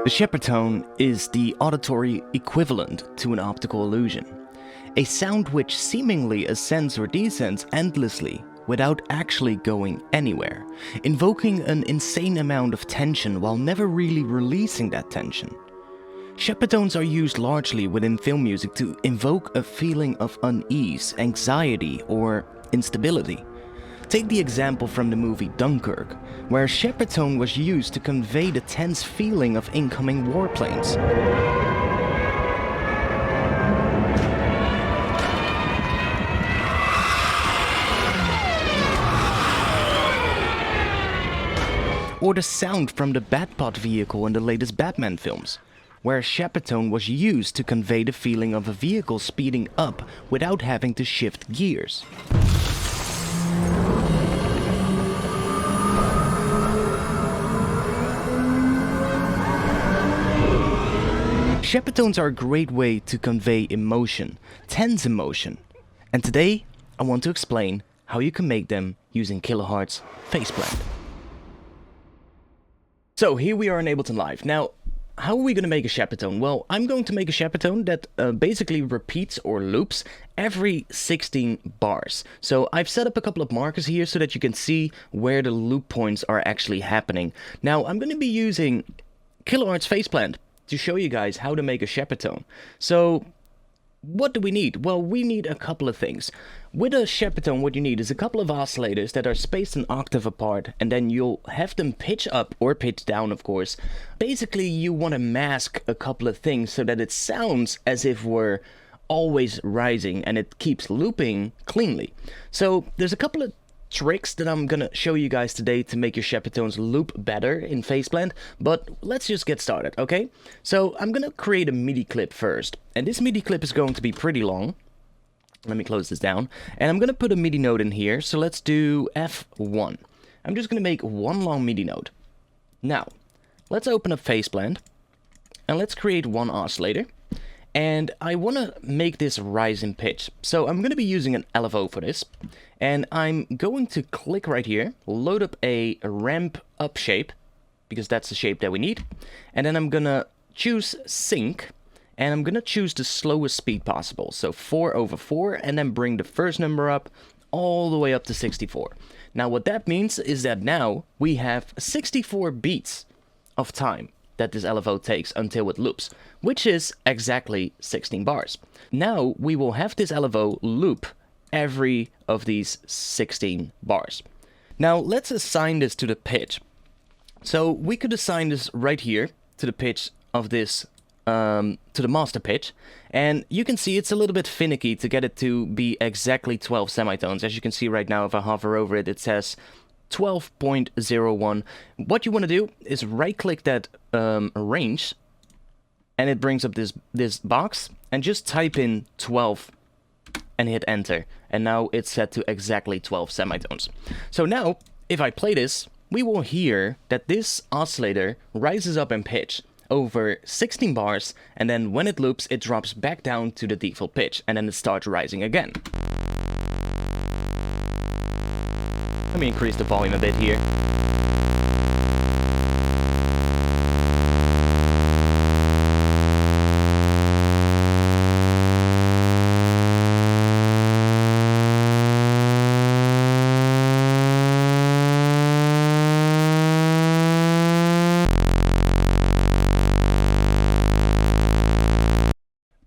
The Shepard tone is the auditory equivalent to an optical illusion, a sound which seemingly ascends or descends endlessly without actually going anywhere, invoking an insane amount of tension while never really releasing that tension. Shepard tones are used largely within film music to invoke a feeling of unease, anxiety, or instability. Take the example from the movie Dunkirk, where a Shepard tone was used to convey the tense feeling of incoming warplanes. Or the sound from the Batpod vehicle in the latest Batman films, where a Shepard tone was used to convey the feeling of a vehicle speeding up without having to shift gears. Shepard tones are a great way to convey emotion, tense emotion, and today I want to explain how you can make them using Kiloheart's PhasePlant. So here we are in Ableton Live. Now, how are we going to make a Shepard tone? Well, I'm going to make a Shepard tone that basically repeats or loops every 16 bars. So I've set up a couple of markers here so that you can see where the loop points are actually happening. Now, I'm going to be using Kiloheart's PhasePlant to show you guys how to make a Shepard tone. So what do we need? Well, we need a couple of things. With a Shepard tone, what you need is a couple of oscillators that are spaced an octave apart, and then you'll have them pitch up or pitch down, of course. Basically, you want to mask a couple of things so that it sounds as if we're always rising and it keeps looping cleanly. So there's a couple of tricks that I'm gonna show you guys today to make your Shepard tones loop better in PhasePlant, but let's just get started, okay? So I'm gonna create a MIDI clip first, and this MIDI clip is going to be pretty long. Let me close this down, and I'm gonna put a MIDI note in here, so let's do F1. I'm just gonna make one long MIDI note. Now, let's open up PhasePlant, and let's create one oscillator. And I want to make this rise in pitch. So I'm going to be using an LFO for this. And I'm going to click right here, load up a ramp up shape, because that's the shape that we need. And then I'm going to choose sync, and I'm going to choose the slowest speed possible. So 4/4, and then bring the first number up all the way up to 64. Now what that means is that now we have 64 beats of time that this LFO takes until it loops, which is exactly 16 bars. Now we will have this LFO loop every of these 16 bars. Now let's assign this to the pitch. So we could assign this right here to the pitch of this, to the master pitch, and you can see it's a little bit finicky to get it to be exactly 12 semitones. As you can see right now, if I hover over it, it says 12.01. What you want to do is right click that range, and it brings up this box, and just type in 12 and hit enter, and now it's set to exactly 12 semitones. So now if I play this, we will hear that this oscillator rises up in pitch over 16 bars, and then when it loops it drops back down to the default pitch, and then it starts rising again. Let me increase the volume a bit here.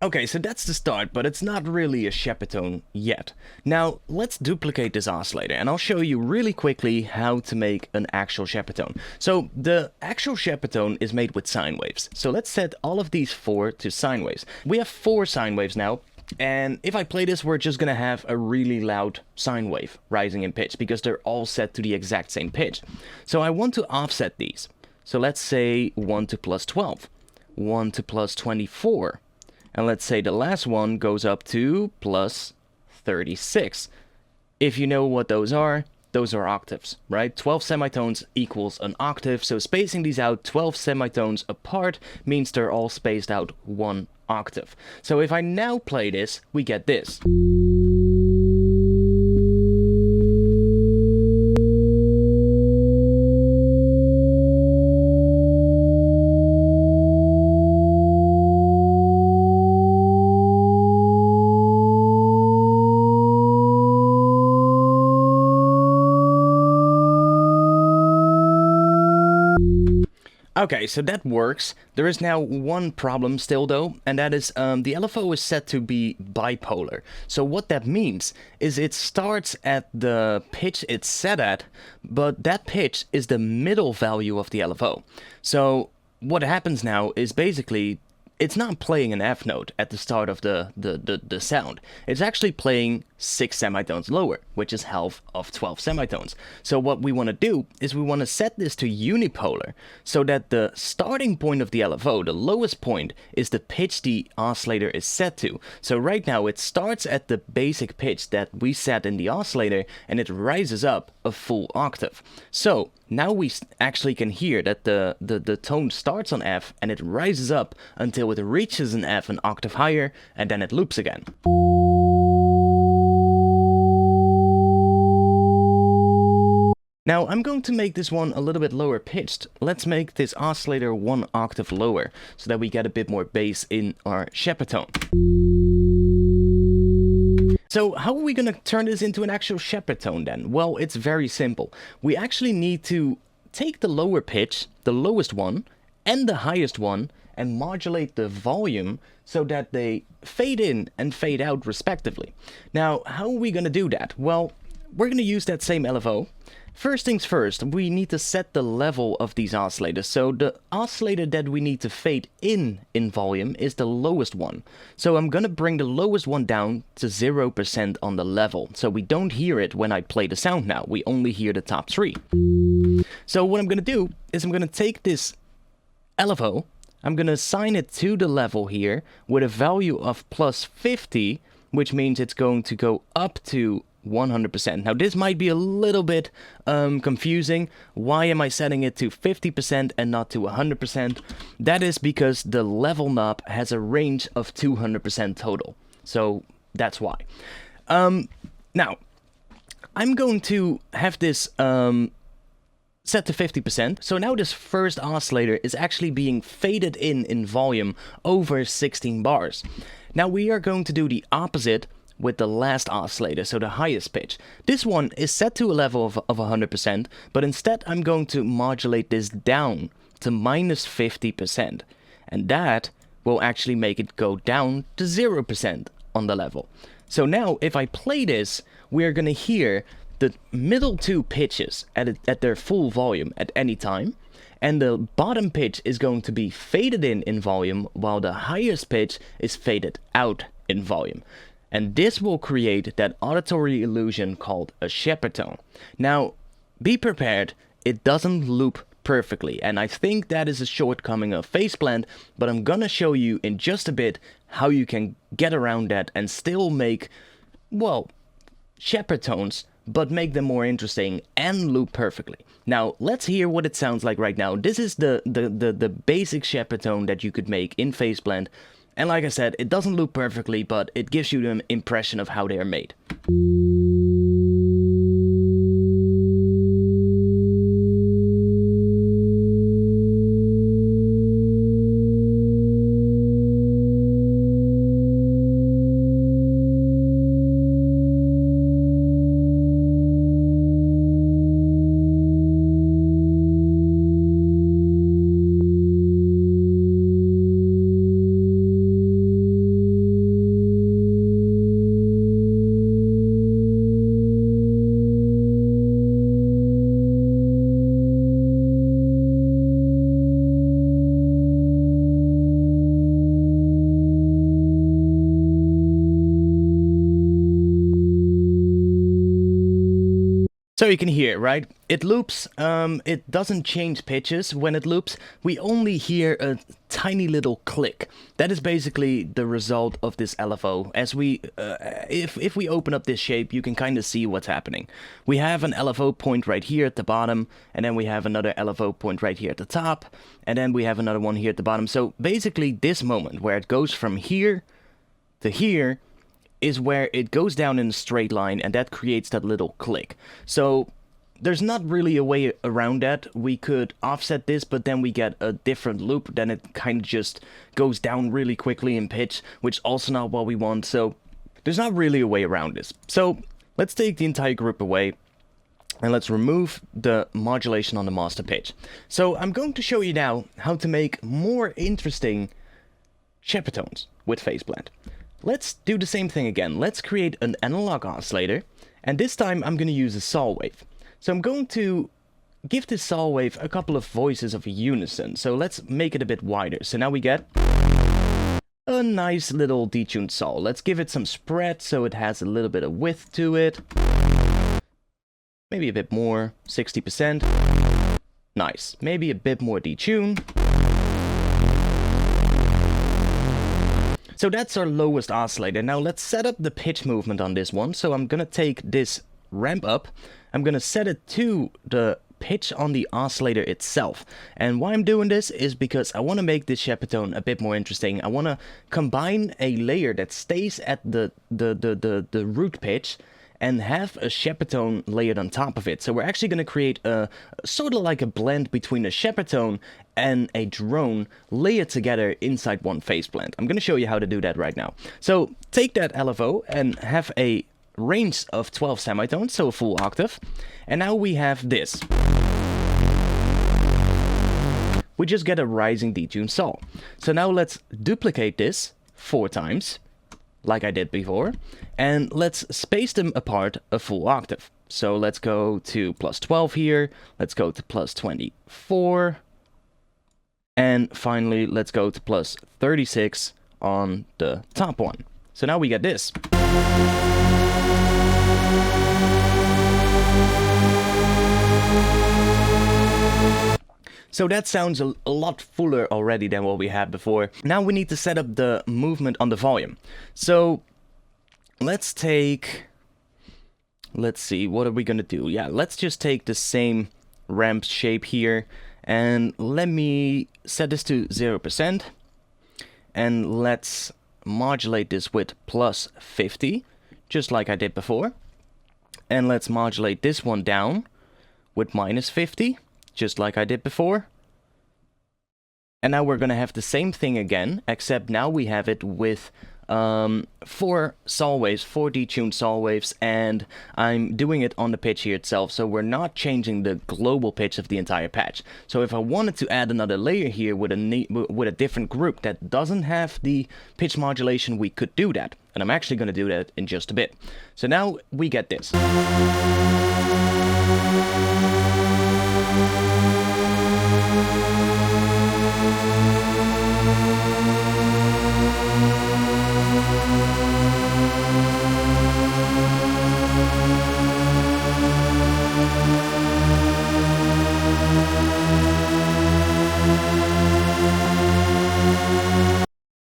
Okay, so that's the start, but it's not really a Shepard tone yet. Now, let's duplicate this oscillator, and I'll show you really quickly how to make an actual Shepard tone. So, the actual Shepard tone is made with sine waves. So let's set all of these 4 to sine waves. We have 4 sine waves now, and if I play this, we're just gonna have a really loud sine wave rising in pitch, because they're all set to the exact same pitch. So I want to offset these. So let's say 1 to plus 12, 1 to plus 24, and let's say the last one goes up to plus 36. If you know what those are octaves, right? 12 semitones equals an octave, so spacing these out 12 semitones apart means they're all spaced out 1 octave. So if I now play this, we get this. Okay, so that works. There is now one problem still though, and that is the LFO is set to be bipolar. So what that means is it starts at the pitch it's set at, but that pitch is the middle value of the LFO. So what happens now is basically it's not playing an F note at the start of the sound. It's actually playing 6 semitones lower, which is half of 12 semitones. So what we want to do is we want to set this to unipolar so that the starting point of the LFO, the lowest point, is the pitch the oscillator is set to. So right now it starts at the basic pitch that we set in the oscillator and it rises up a full octave. So now we actually can hear that the tone starts on F and it rises up until it reaches an F an octave higher, and then it loops again. Now I'm going to make this one a little bit lower pitched. Let's make this oscillator 1 octave lower so that we get a bit more bass in our Shepard tone. So how are we going to turn this into an actual Shepard tone then? Well, it's very simple. We actually need to take the lower pitch, the lowest one, and the highest one, and modulate the volume so that they fade in and fade out respectively. Now, how are we going to do that? Well, we're going to use that same LFO. First things first, we need to set the level of these oscillators. So the oscillator that we need to fade in volume is the lowest one. So I'm going to bring the lowest one down to 0% on the level. So we don't hear it when I play the sound now. We only hear the top 3. So what I'm going to do is I'm going to take this LFO, I'm going to assign it to the level here with a value of plus 50, which means it's going to go up to 100%. Now this might be a little bit confusing. Why am I setting it to 50% and not to 100%? That is because the level knob has a range of 200% total. So that's why. Now, I'm going to have this set to 50%. So now this first oscillator is actually being faded in volume over 16 bars. Now we are going to do the opposite with the last oscillator, so the highest pitch. This one is set to a level of 100%, but instead I'm going to modulate this down to minus 50%. And that will actually make it go down to 0% on the level. So now if I play this, we're gonna hear the middle 2 pitches at their full volume at any time, and the bottom pitch is going to be faded in volume, while the highest pitch is faded out in volume. And this will create that auditory illusion called a Shepard tone. Now, be prepared, it doesn't loop perfectly, and I think that is a shortcoming of PhasePlant, but I'm gonna show you in just a bit how you can get around that and still make, well, Shepard tones, but make them more interesting and loop perfectly. Now, let's hear what it sounds like right now. This is the basic Shepard tone that you could make in PhasePlant. And like I said, it doesn't loop perfectly, but it gives you an impression of how they are made. So you can hear, right? It loops, it doesn't change pitches when it loops. We only hear a tiny little click. That is basically the result of this LFO. As we, if we open up this shape, you can kind of see what's happening. We have an LFO point right here at the bottom, and then we have another LFO point right here at the top, and then we have another one here at the bottom. So basically this moment where it goes from here to here is where it goes down in a straight line, and that creates that little click. So there's not really a way around that. We could offset this, but then we get a different loop. Then it kind of just goes down really quickly in pitch, which is also not what we want. So there's not really a way around this. So let's take the entire group away. And let's remove the modulation on the master pitch. So I'm going to show you now how to make more interesting Shepard tones with PhasePlant. Let's do the same thing again. Let's create an analog oscillator, and this time I'm going to use a saw wave. So I'm going to give this saw wave a couple of voices of unison. So let's make it a bit wider. So now we get a nice little detuned saw. Let's give it some spread so it has a little bit of width to it. Maybe a bit more, 60%. Nice. Maybe a bit more detune. So that's our lowest oscillator. Now let's set up the pitch movement on this one. So I'm gonna take this ramp up. I'm gonna set it to the pitch on the oscillator itself. And why I'm doing this is because I want to make this Shepard tone a bit more interesting. I want to combine a layer that stays at the root pitch and have a Shepard tone layered on top of it. So we're actually going to create a sort of like a blend between a Shepard tone and a drone layered together inside one PhasePlant. I'm going to show you how to do that right now. So take that LFO and have a range of 12 semitones, so a full octave. And now we have this. We just get a rising detuned saw. So now let's duplicate this 4 times, like I did before, and let's space them apart a full octave. So let's go to plus 12 here, let's go to plus 24, and finally let's go to plus 36 on the top one. So now we get this. So that sounds a lot fuller already than what we had before. Now we need to set up the movement on the volume. So let's see, what are we gonna do? Yeah, let's just take the same ramp shape here and let me set this to 0%, and let's modulate this with plus 50, just like I did before. And let's modulate this one down with minus 50. Just like I did before. And now we're going to have the same thing again, except now we have it with 4 saw waves, 4 detuned saw waves, and I'm doing it on the pitch here itself, so we're not changing the global pitch of the entire patch. So if I wanted to add another layer here with a different group that doesn't have the pitch modulation, we could do that. And I'm actually going to do that in just a bit. So now we get this.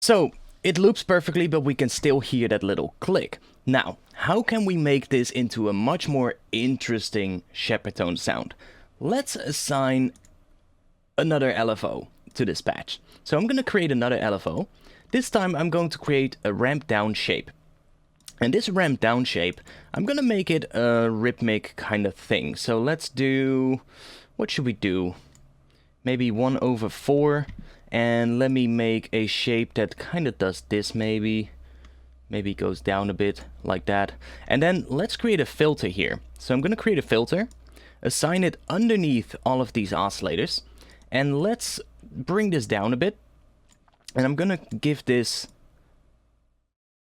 So it loops perfectly, but we can still hear that little click. Now, how can we make this into a much more interesting Shepard tone sound? Let's assign another LFO to this patch. So I'm going to create another LFO. This time I'm going to create a ramp down shape. And this ramp down shape, I'm going to make it a rhythmic kind of thing. So let's do, what should we do? Maybe 1/4. And let me make a shape that kind of does this maybe. Maybe goes down a bit like that. And then let's create a filter here. So I'm going to create a filter, assign it underneath all of these oscillators. And let's bring this down a bit. And I'm going to give this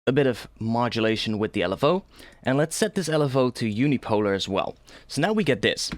a bit of modulation with the LFO. And let's set this LFO to unipolar as well. So now we get this.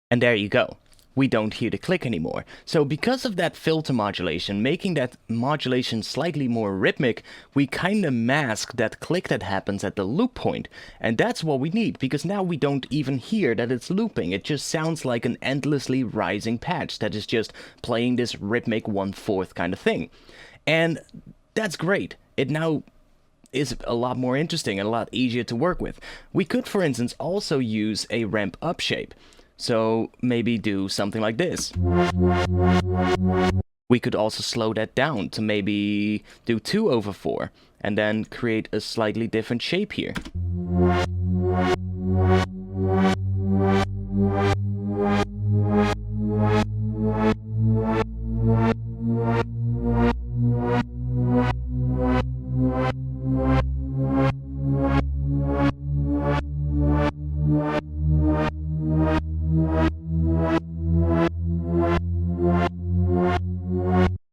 And there you go. We don't hear the click anymore. So because of that filter modulation, making that modulation slightly more rhythmic, we kind of mask that click that happens at the loop point. And that's what we need, because now we don't even hear that it's looping. It just sounds like an endlessly rising patch that is just playing this rhythmic 1/4 kind of thing. And that's great. It now is a lot more interesting and a lot easier to work with. We could, for instance, also use a ramp up shape. So maybe do something like this. We could also slow that down to maybe do 2/4 and then create a slightly different shape here.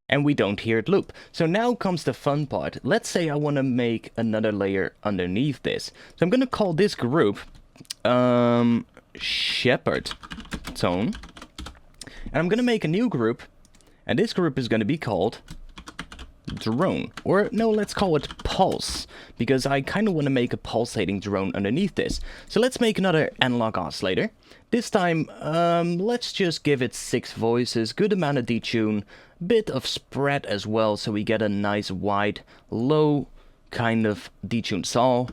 And we don't hear it loop. So now comes the fun part. Let's say I want to make another layer underneath this. So I'm going to call this group Shepard tone. And I'm going to make a new group. And this group is going to be called drone. Or no, let's call it pulse. Because I kind of want to make a pulsating drone underneath this. So let's make another analog oscillator. This time, let's just give it 6 voices, good amount of detune, bit of spread as well, so we get a nice wide, low kind of detuned saw.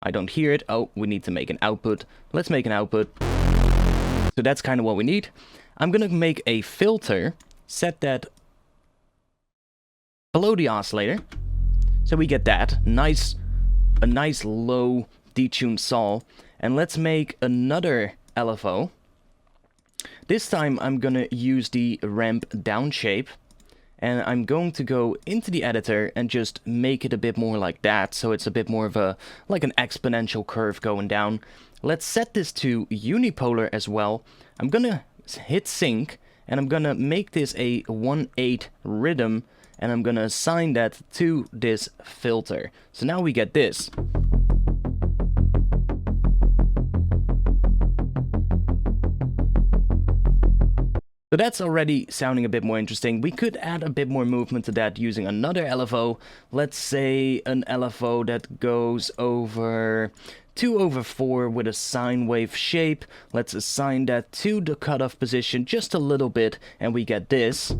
I don't hear it. Oh, we need to make an output. Let's make an output. So that's kind of what we need. I'm gonna make a filter, set that below the oscillator, so we get that a nice low detuned saw. And let's make another LFO. This time I'm gonna use the ramp down shape, and I'm going to go into the editor and just make it a bit more like that, so it's a bit more of a like an exponential curve going down. Let's set this to unipolar as well. I'm gonna hit sync, and I'm gonna make this a 1/8 rhythm, and I'm gonna assign that to this filter. So now we get this. So that's already sounding a bit more interesting. We could add a bit more movement to that using another LFO. Let's say an LFO that goes over 2/4 with a sine wave shape. Let's assign that to the cutoff position just a little bit, and we get this.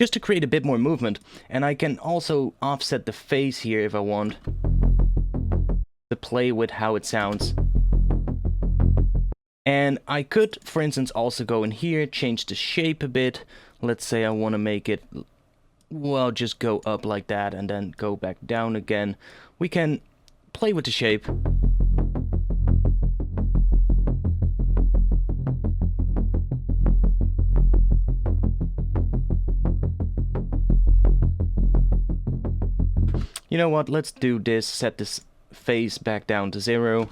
Just to create a bit more movement, and I can also offset the phase here if I want to play with how it sounds. And I could, for instance, also go in here, change the shape a bit. Let's say I want to make it, well, just go up like that and then go back down again. We can play with the shape. You know what, let's do this, set this phase back down to 0.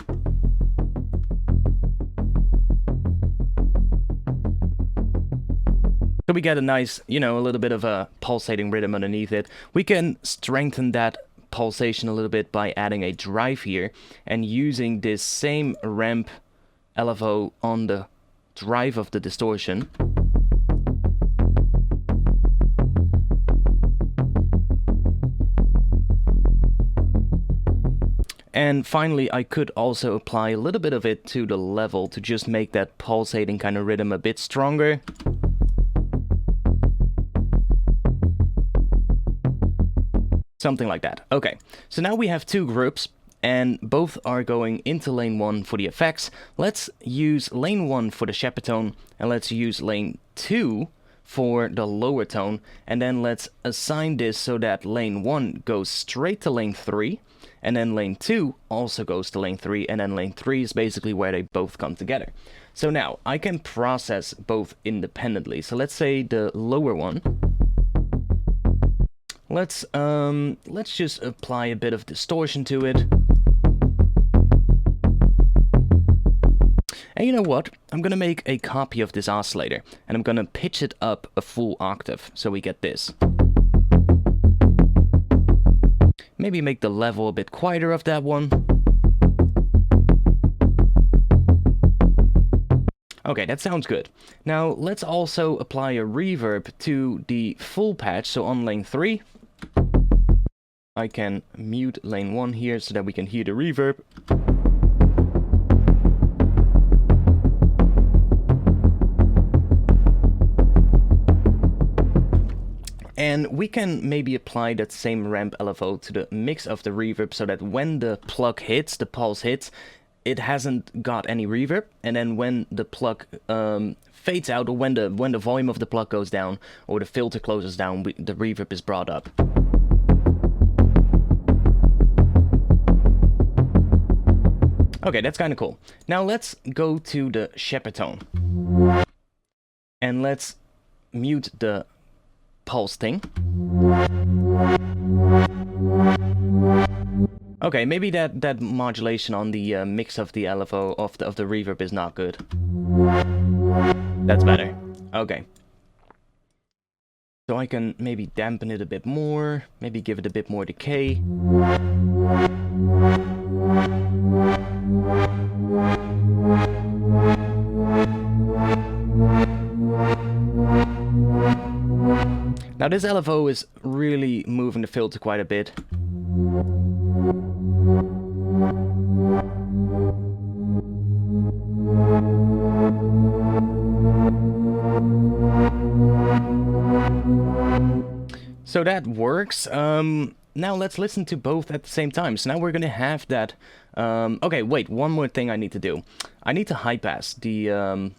So we get a nice, you know, a little bit of a pulsating rhythm underneath it. We can strengthen that pulsation a little bit by adding a drive here and using this same ramp LFO on the drive of the distortion. And finally, I could also apply a little bit of it to the level to just make that pulsating kind of rhythm a bit stronger. Something like that. Okay, so now we have 2 groups, and both are going into lane 1 for the effects. Let's use lane 1 for the Shepard tone, and let's use lane 2 for the lower tone, and then let's assign this so that lane 1 goes straight to lane 3, and then lane 2 also goes to lane 3, and then lane 3 is basically where they both come together. So now, I can process both independently. So let's say the lower one. Let's just apply a bit of distortion to it. And you know what? I'm gonna make a copy of this oscillator, and I'm gonna pitch it up a full octave, so we get this. Maybe make the level a bit quieter of that one. Okay, that sounds good. Now, let's also apply a reverb to the full patch, so on lane 3. I can mute lane 1 here so that we can hear the reverb. And we can maybe apply that same ramp LFO to the mix of the reverb so that when the plug hits, the pulse hits, it hasn't got any reverb, and then when the plug fades out, or when the volume of the plug goes down, or the filter closes down, the reverb is brought up. Okay, that's kind of cool. Now let's go to the Shepard tone. And let's mute the pulse thing. Okay, maybe that modulation on the mix of the LFO of the reverb is not good. That's better. Okay. So I can maybe dampen it a bit more, maybe give it a bit more decay. Now this LFO is really moving the filter quite a bit. So that works. Now let's listen to both at the same time. So now we're gonna have that. Okay, wait. One more thing I need to do. I need to high pass the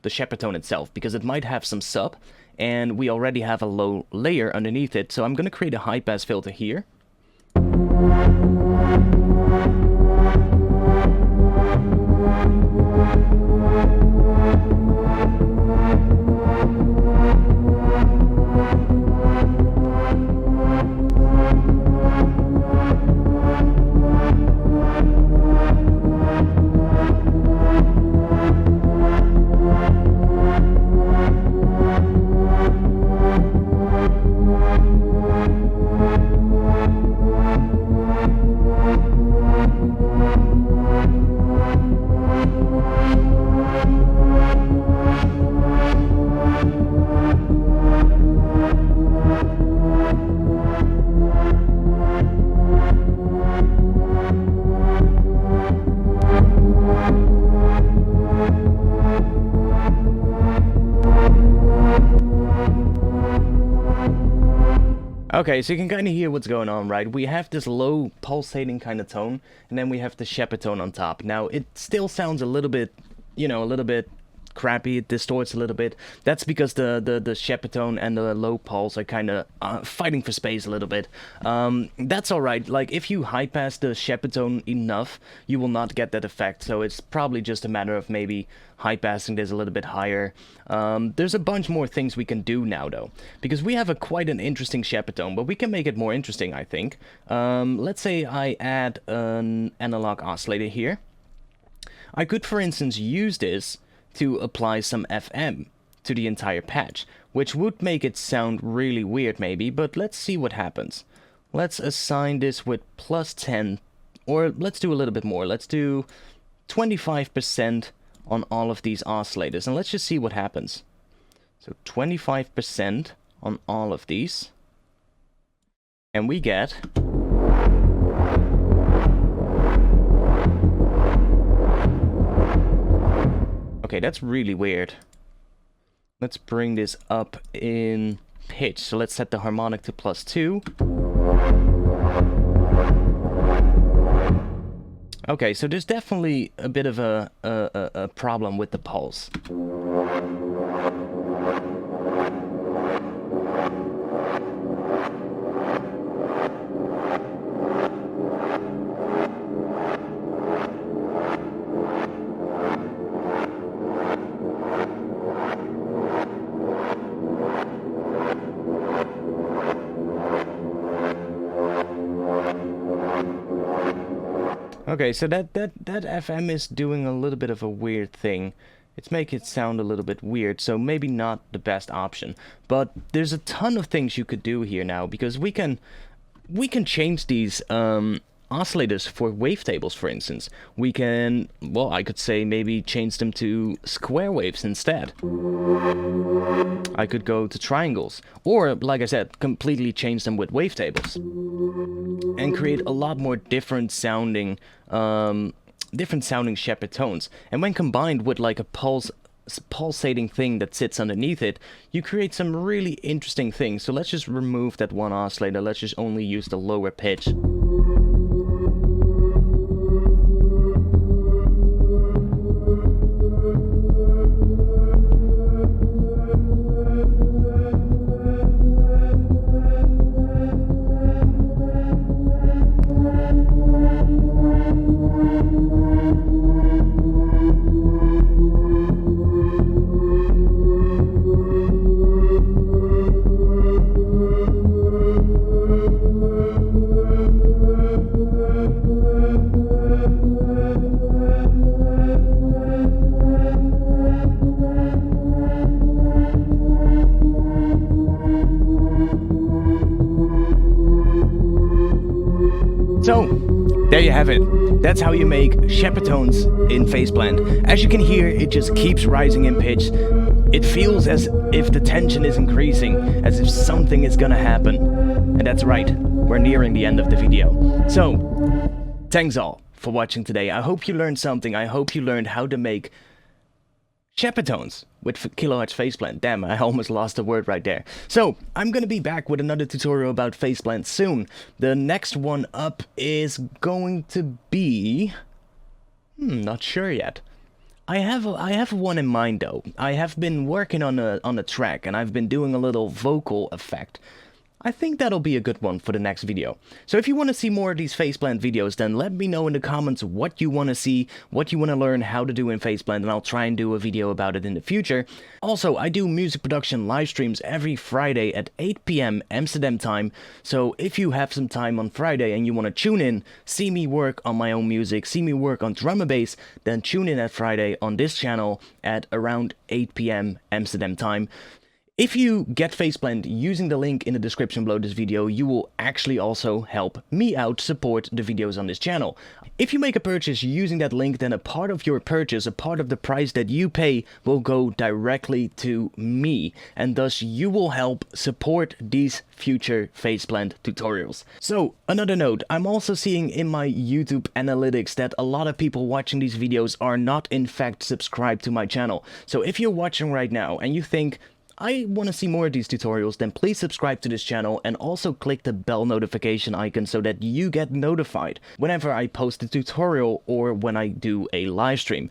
Shepard tone itself, because it might have some sub, and we already have a low layer underneath it. So I'm gonna create a high pass filter here. Okay, so you can kind of hear what's going on, right? We have this low pulsating kind of tone, and then we have the Shepard tone on top. Now, it still sounds a little bit, you know, a little bit crappy. It distorts a little bit. That's because the Shepard tone and the low pulse are kind of fighting for space a little bit. That's alright. Like, if you high pass the Shepard tone enough, you will not get that effect. So it's probably just a matter of maybe high passing this a little bit higher. There's a bunch more things we can do now, though, because we have quite an interesting Shepard tone, but we can make it more interesting, I think. Let's say I add an analog oscillator here. I could, for instance, use this to apply some FM to the entire patch, which would make it sound really weird maybe, but let's see what happens. Let's assign this with +10, or let's do a little bit more. Let's do 25% on all of these oscillators, and let's just see what happens. So 25% on all of these, and we get... Okay, that's really weird. Let's bring this up in pitch. So let's set the harmonic to +2. Okay, so there's definitely a bit of a problem with the pulse. Okay, so that FM is doing a little bit of a weird thing. It's making it sound a little bit weird, so maybe not the best option. But there's a ton of things you could do here now, because we can change these oscillators for wavetables, for instance. We can, well, I could say maybe change them to square waves instead. I could go to triangles, or, like I said, completely change them with wavetables. And create a lot more different sounding Shepard tones. And when combined with like a pulsating thing that sits underneath it, you create some really interesting things. So let's just remove that one oscillator. Let's just only use the lower pitch. there you have it. That's how you make Shepard tones in PhasePlant. As you can hear, it just keeps rising in pitch. It feels as if the tension is increasing, as if something is gonna happen. And that's right, we're nearing the end of the video. So, thanks all for watching today. I hope you learned something. I hope you learned how to make Shepard tones with kilohertz PhasePlant. Damn, I almost lost a word right there. So, I'm gonna be back with another tutorial about PhasePlant soon. The next one up is going to be... not sure yet. I have one in mind though. I have been working on a track and I've been doing a little vocal effect. I think that'll be a good one for the next video. So if you want to see more of these PhasePlant videos, then let me know in the comments what you want to see, what you want to learn how to do in PhasePlant, and I'll try and do a video about it in the future. Also, I do music production live streams every Friday at 8 PM Amsterdam time, so if you have some time on Friday and you want to tune in, see me work on my own music, see me work on drum and bass, then tune in at Friday on this channel at around 8 PM Amsterdam time. If you get PhasePlant using the link in the description below this video, you will actually also help me out support the videos on this channel. If you make a purchase using that link, then a part of your purchase, a part of the price that you pay, will go directly to me, and thus you will help support these future PhasePlant tutorials. So, another note, I'm also seeing in my YouTube analytics that a lot of people watching these videos are not in fact subscribed to my channel. So if you're watching right now and you think, I want to see more of these tutorials, then please subscribe to this channel and also click the bell notification icon so that you get notified whenever I post a tutorial or when I do a live stream.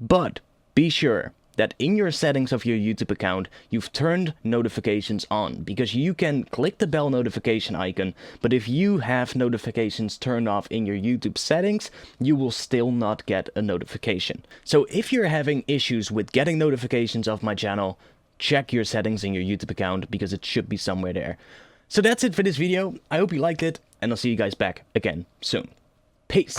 But be sure that in your settings of your YouTube account, you've turned notifications on, because you can click the bell notification icon, but if you have notifications turned off in your YouTube settings, you will still not get a notification. So if you're having issues with getting notifications of my channel, check your settings in your YouTube account, because it should be somewhere there. So that's it for this video. I hope you liked it, and I'll see you guys back again soon. Peace.